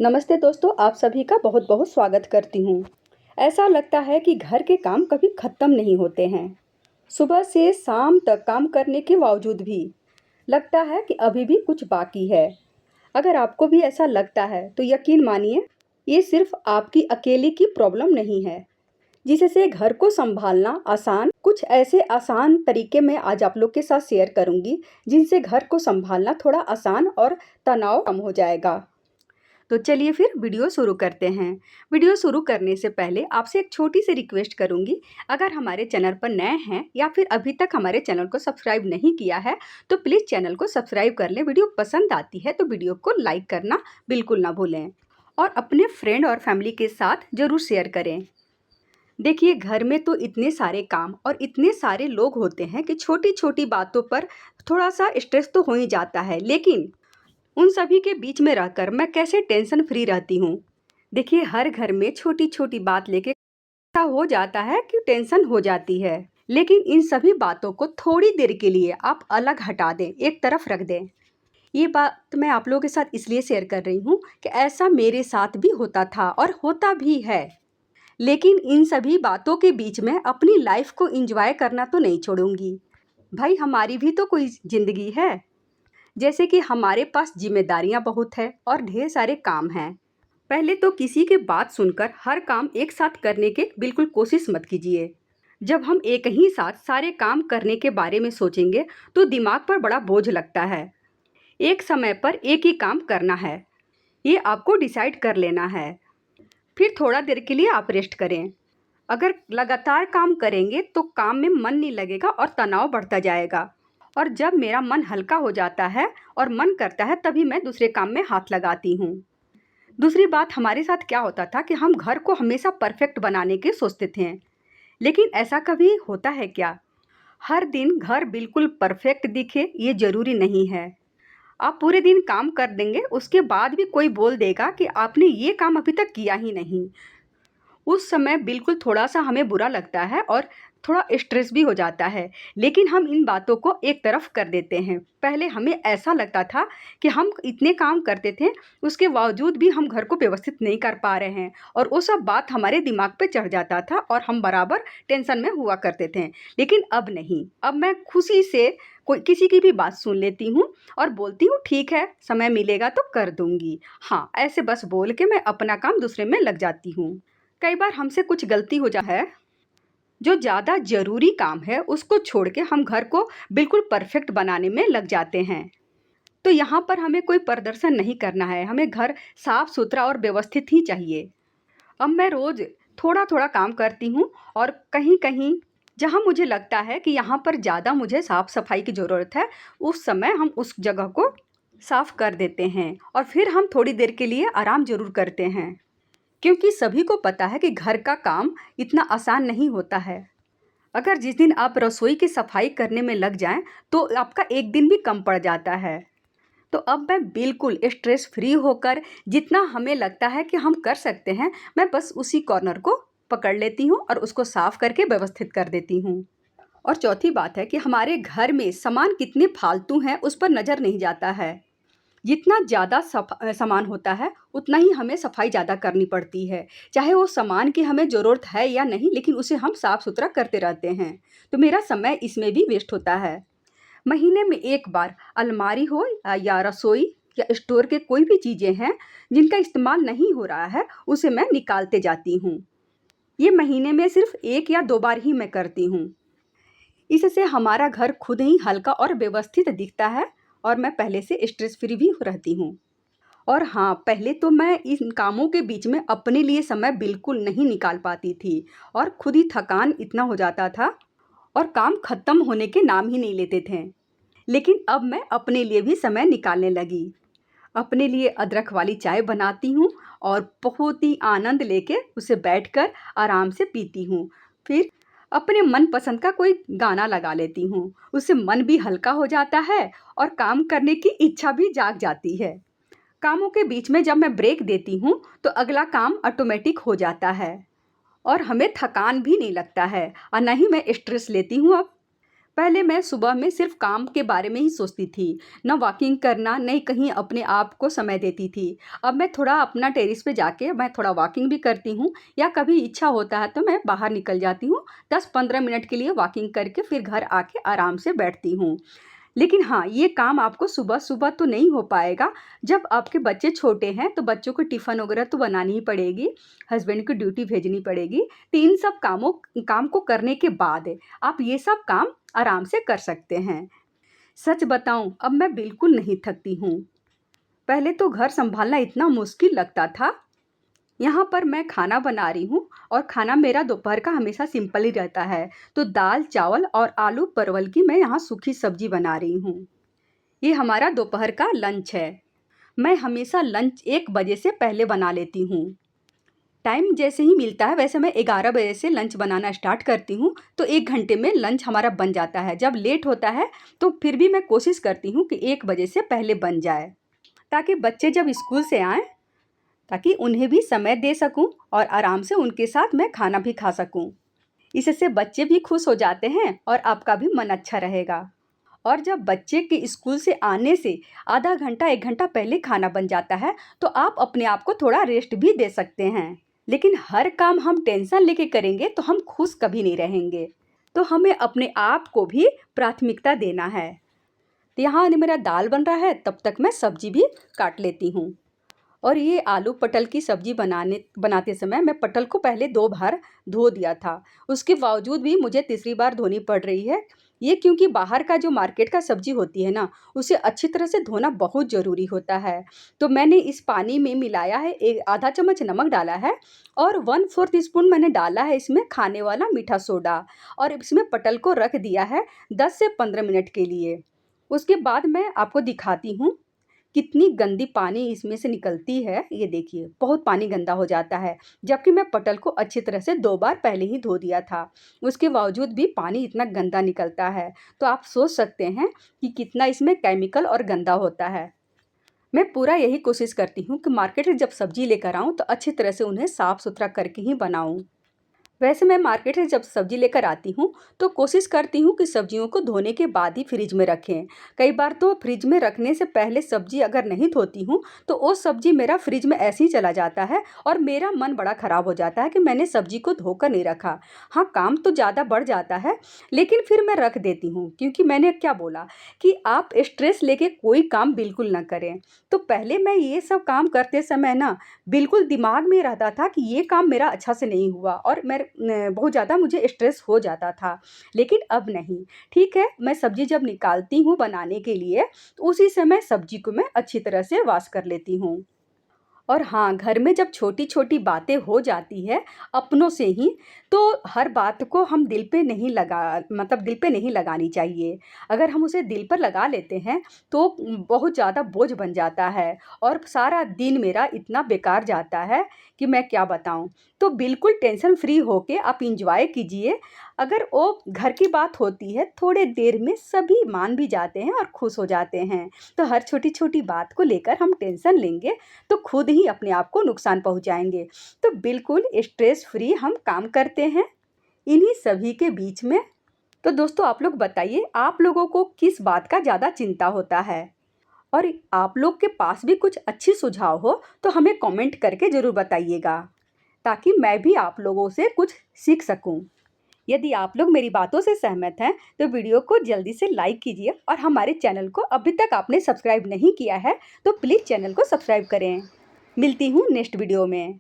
नमस्ते दोस्तों, आप सभी का बहुत बहुत स्वागत करती हूँ। ऐसा लगता है कि घर के काम कभी ख़त्म नहीं होते हैं। सुबह से शाम तक काम करने के बावजूद भी लगता है कि अभी भी कुछ बाकी है। अगर आपको भी ऐसा लगता है तो यकीन मानिए, ये सिर्फ आपकी अकेले की प्रॉब्लम नहीं है। जिससे घर को संभालना आसान, कुछ ऐसे आसान तरीके मैं आज आप लोग के साथ शेयर करूँगी जिनसे घर को संभालना थोड़ा आसान और तनाव कम हो जाएगा। तो चलिए फिर वीडियो शुरू करते हैं। वीडियो शुरू करने से पहले आपसे एक छोटी सी रिक्वेस्ट करूंगी। अगर हमारे चैनल पर नए हैं या फिर अभी तक हमारे चैनल को सब्सक्राइब नहीं किया है तो प्लीज़ चैनल को सब्सक्राइब कर लें। वीडियो पसंद आती है तो वीडियो को लाइक करना बिल्कुल ना भूलें और अपने फ्रेंड और फैमिली के साथ ज़रूर शेयर करें। देखिए, घर में तो इतने सारे काम और इतने सारे लोग होते हैं कि छोटी छोटी बातों पर थोड़ा सा स्ट्रेस तो हो ही जाता है, लेकिन उन सभी के बीच में रहकर मैं कैसे टेंशन फ्री रहती हूँ। देखिए, हर घर में छोटी छोटी बात लेके ऐसा हो जाता है कि टेंशन हो जाती है, लेकिन इन सभी बातों को थोड़ी देर के लिए आप अलग हटा दें, एक तरफ रख दें। ये बात मैं आप लोगों के साथ इसलिए शेयर कर रही हूँ कि ऐसा मेरे साथ भी होता था और होता भी है। लेकिन इन सभी बातों के बीच में अपनी लाइफ को एंजॉय करना तो नहीं छोड़ूंगी। भाई, हमारी भी तो कोई ज़िंदगी है। जैसे कि हमारे पास जिम्मेदारियां बहुत है और ढेर सारे काम हैं। पहले तो किसी की बात सुनकर हर काम एक साथ करने की बिल्कुल कोशिश मत कीजिए। जब हम एक ही साथ सारे काम करने के बारे में सोचेंगे तो दिमाग पर बड़ा बोझ लगता है। एक समय पर एक ही काम करना है, ये आपको डिसाइड कर लेना है। फिर थोड़ा देर के लिए आप रेस्ट करें। अगर लगातार काम करेंगे तो काम में मन नहीं लगेगा और तनाव बढ़ता जाएगा। और जब मेरा मन हल्का हो जाता है और मन करता है तभी मैं दूसरे काम में हाथ लगाती हूँ। दूसरी बात, हमारे साथ क्या होता था कि हम घर को हमेशा परफेक्ट बनाने के सोचते थे, लेकिन ऐसा कभी होता है क्या? हर दिन घर बिल्कुल परफेक्ट दिखे ये ज़रूरी नहीं है। आप पूरे दिन काम कर देंगे, उसके बाद भी कोई बोल देगा कि आपने ये काम अभी तक किया ही नहीं। उस समय बिल्कुल थोड़ा-सा हमें बुरा लगता है और थोड़ा स्ट्रेस भी हो जाता है, लेकिन हम इन बातों को एक तरफ कर देते हैं। पहले हमें ऐसा लगता था कि हम इतने काम करते थे, उसके बावजूद भी हम घर को व्यवस्थित नहीं कर पा रहे हैं और वो सब बात हमारे दिमाग पे चढ़ जाता था और हम बराबर टेंशन में हुआ करते थे। लेकिन अब नहीं, अब मैं खुशी से कोई किसी की भी बात सुन लेती हूँ और बोलती हूँ ठीक है, समय मिलेगा तो कर दूँगी। हाँ, ऐसे बस बोल के मैं अपना काम दूसरे में लग जाती हूँ। कई बार हमसे कुछ गलती हो जा है, जो ज़्यादा ज़रूरी काम है उसको छोड़ के हम घर को बिल्कुल परफेक्ट बनाने में लग जाते हैं। तो यहाँ पर हमें कोई प्रदर्शन नहीं करना है, हमें घर साफ सुथरा और व्यवस्थित ही चाहिए। अब मैं रोज़ थोड़ा थोड़ा काम करती हूँ और कहीं कहीं जहाँ मुझे लगता है कि यहाँ पर ज़्यादा मुझे साफ सफाई की ज़रूरत है, उस समय हम उस जगह को साफ कर देते हैं और फिर हम थोड़ी देर के लिए आराम ज़रूर करते हैं। क्योंकि सभी को पता है कि घर का काम इतना आसान नहीं होता है। अगर जिस दिन आप रसोई की सफाई करने में लग जाएं तो आपका एक दिन भी कम पड़ जाता है। तो अब मैं बिल्कुल स्ट्रेस फ्री होकर जितना हमें लगता है कि हम कर सकते हैं, मैं बस उसी कॉर्नर को पकड़ लेती हूँ और उसको साफ करके व्यवस्थित कर देती हूँ। और चौथी बात है कि हमारे घर में सामान कितने फालतू हैं उस पर नज़र नहीं जाता है। जितना ज़्यादा सामान होता है उतना ही हमें सफाई ज़्यादा करनी पड़ती है। चाहे वो सामान की हमें ज़रूरत है या नहीं, लेकिन उसे हम साफ़ सुथरा करते रहते हैं, तो मेरा समय इसमें भी वेस्ट होता है। महीने में एक बार अलमारी हो या रसोई या स्टोर के कोई भी चीज़ें हैं जिनका इस्तेमाल नहीं हो रहा है, उसे मैं निकालते जाती हूँ। ये महीने में सिर्फ 1 या 2 बार ही मैं करती हूँ। इससे हमारा घर खुद ही हल्का और व्यवस्थित दिखता है और मैं पहले से स्ट्रेस फ्री भी रहती हूँ। और हाँ, पहले तो मैं इन कामों के बीच में अपने लिए समय बिल्कुल नहीं निकाल पाती थी और खुद ही थकान इतना हो जाता था और काम खत्म होने के नाम ही नहीं लेते थे। लेकिन अब मैं अपने लिए भी समय निकालने लगी। अपने लिए अदरक वाली चाय बनाती हूँ और बहुत ही आनंद लेके उसे बैठकर आराम से पीती हूँ। फिर अपने मनपसंद का कोई गाना लगा लेती हूँ, उससे मन भी हल्का हो जाता है और काम करने की इच्छा भी जाग जाती है। कामों के बीच में जब मैं ब्रेक देती हूँ तो अगला काम ऑटोमेटिक हो जाता है और हमें थकान भी नहीं लगता है और ना ही मैं स्ट्रेस लेती हूँ अब। पहले मैं सुबह में सिर्फ काम के बारे में ही सोचती थी, न वॉकिंग करना, न कहीं अपने आप को समय देती थी। अब मैं थोड़ा अपना टेरेस पे जाके मैं थोड़ा वॉकिंग भी करती हूँ, या कभी इच्छा होता है तो मैं बाहर निकल जाती हूँ 10-15 मिनट के लिए वॉकिंग करके फिर घर आके आराम से बैठती हूँ। लेकिन हाँ, ये काम आपको सुबह-सुबह तो नहीं हो पाएगा। जब आपके बच्चे छोटे हैं तो बच्चों को टिफ़िन वगैरह तो बनानी ही पड़ेगी, हस्बैंड की ड्यूटी भेजनी पड़ेगी। तो इन सब काम को करने के बाद आप ये सब काम आराम से कर सकते हैं। सच बताऊँ, अब मैं बिल्कुल नहीं थकती हूँ। पहले तो घर सँभालना इतना मुश्किल लगता था। यहाँ पर मैं खाना बना रही हूँ और खाना मेरा दोपहर का हमेशा सिंपल ही रहता है। तो दाल, चावल और आलू परवल की मैं यहाँ सूखी सब्जी बना रही हूँ। ये हमारा दोपहर का लंच है। मैं हमेशा लंच 1 बजे से पहले बना लेती हूँ। टाइम जैसे ही मिलता है वैसे मैं 11 बजे से लंच बनाना स्टार्ट करती हूँ, तो 1 घंटे में लंच हमारा बन जाता है। जब लेट होता है तो फिर भी मैं कोशिश करती हूँ कि 1 बजे से पहले बन जाए, ताकि बच्चे जब स्कूल से आएँ, ताकि उन्हें भी समय दे सकूँ और आराम से उनके साथ मैं खाना भी खा सकूँ। इससे बच्चे भी खुश हो जाते हैं और आपका भी मन अच्छा रहेगा। और जब बच्चे के स्कूल से आने से आधा घंटा 1 घंटा पहले खाना बन जाता है, तो आप अपने आप को थोड़ा रेस्ट भी दे सकते हैं। लेकिन हर काम हम टेंशन लेके करेंगे तो हम खुश कभी नहीं रहेंगे। तो हमें अपने आप को भी प्राथमिकता देना है। तो यहाँ मेरा दाल बन रहा है, तब तक मैं सब्जी भी काट लेती हूँ। और ये आलू पटल की सब्ज़ी बनाते समय मैं पटल को पहले 2 बार धो दिया था। उसके बावजूद भी मुझे तीसरी बार धोनी पड़ रही है। ये क्योंकि बाहर का जो मार्केट का सब्ज़ी होती है ना, उसे अच्छी तरह से धोना बहुत ज़रूरी होता है। तो मैंने इस पानी में मिलाया है, आधा चम्मच नमक डाला है और 1/4 स्पून मैंने डाला है इसमें खाने वाला मीठा सोडा, और इसमें पटल को रख दिया है 10 से 15 मिनट के लिए। उसके बाद मैं आपको दिखाती हूँ कितनी गंदी पानी इसमें से निकलती है। ये देखिए, बहुत पानी गंदा हो जाता है, जबकि मैं पटल को अच्छी तरह से 2 बार पहले ही धो दिया था। उसके बावजूद भी पानी इतना गंदा निकलता है, तो आप सोच सकते हैं कि कितना इसमें केमिकल और गंदा होता है। मैं पूरा यही कोशिश करती हूँ कि मार्केट से जब सब्ज़ी लेकर आऊँ तो अच्छी तरह से उन्हें साफ़-सुथरा करके ही बनाऊँ। वैसे मैं मार्केट से जब सब्ज़ी लेकर आती हूँ तो कोशिश करती हूँ कि सब्जियों को धोने के बाद ही फ्रिज में रखें। कई बार तो फ्रिज में रखने से पहले सब्ज़ी अगर नहीं धोती हूँ तो वो सब्ज़ी मेरा फ्रिज में ऐसे ही चला जाता है और मेरा मन बड़ा ख़राब हो जाता है कि मैंने सब्ज़ी को धोकर नहीं रखा। हाँ, काम तो ज़्यादा बढ़ जाता है, लेकिन फिर मैं रख देती हूँ, क्योंकि मैंने क्या बोला कि आप स्ट्रेस लेके कोई काम बिल्कुल ना करें। तो पहले मैं ये सब काम करते समय ना बिल्कुल दिमाग में रहता था कि ये काम मेरा अच्छा से नहीं हुआ और बहुत ज़्यादा मुझे स्ट्रेस हो जाता था। लेकिन अब नहीं, ठीक है, मैं सब्ज़ी जब निकालती हूँ बनाने के लिए, तो उसी समय सब्ज़ी को मैं अच्छी तरह से वॉश कर लेती हूँ। और हाँ, घर में जब छोटी-छोटी बातें हो जाती है अपनों से ही, तो हर बात को हम दिल पे नहीं लगानी चाहिए। अगर हम उसे दिल पर लगा लेते हैं, तो बहुत ज़्यादा बोझ बन जाता है और सारा दिन मेरा इतना बेकार जाता है कि मैं क्या बताऊँ। तो बिल्कुल टेंशन फ्री होके आप एन्जॉय कीजिए। अगर वो घर की बात होती है, थोड़े देर में सभी मान भी जाते हैं और खुश हो जाते हैं। तो हर छोटी-छोटी बात को लेकर हम टेंशन लेंगे तो खुद ही अपने आप को नुकसान पहुंचाएंगे। तो बिल्कुल स्ट्रेस फ्री हम काम करते हैं इन्हीं सभी के बीच में। तो दोस्तों, आप लोग बताइए, आप लोगों को किस बात का ज़्यादा चिंता होता है? और आप लोग के पास भी कुछ अच्छी सुझाव हो तो हमें कमेंट करके ज़रूर बताइएगा, ताकि मैं भी आप लोगों से कुछ सीख सकूं। यदि आप लोग मेरी बातों से सहमत हैं तो वीडियो को जल्दी से लाइक कीजिए, और हमारे चैनल को अभी तक आपने सब्सक्राइब नहीं किया है तो प्लीज़ चैनल को सब्सक्राइब करें। मिलती हूँ नेक्स्ट वीडियो में।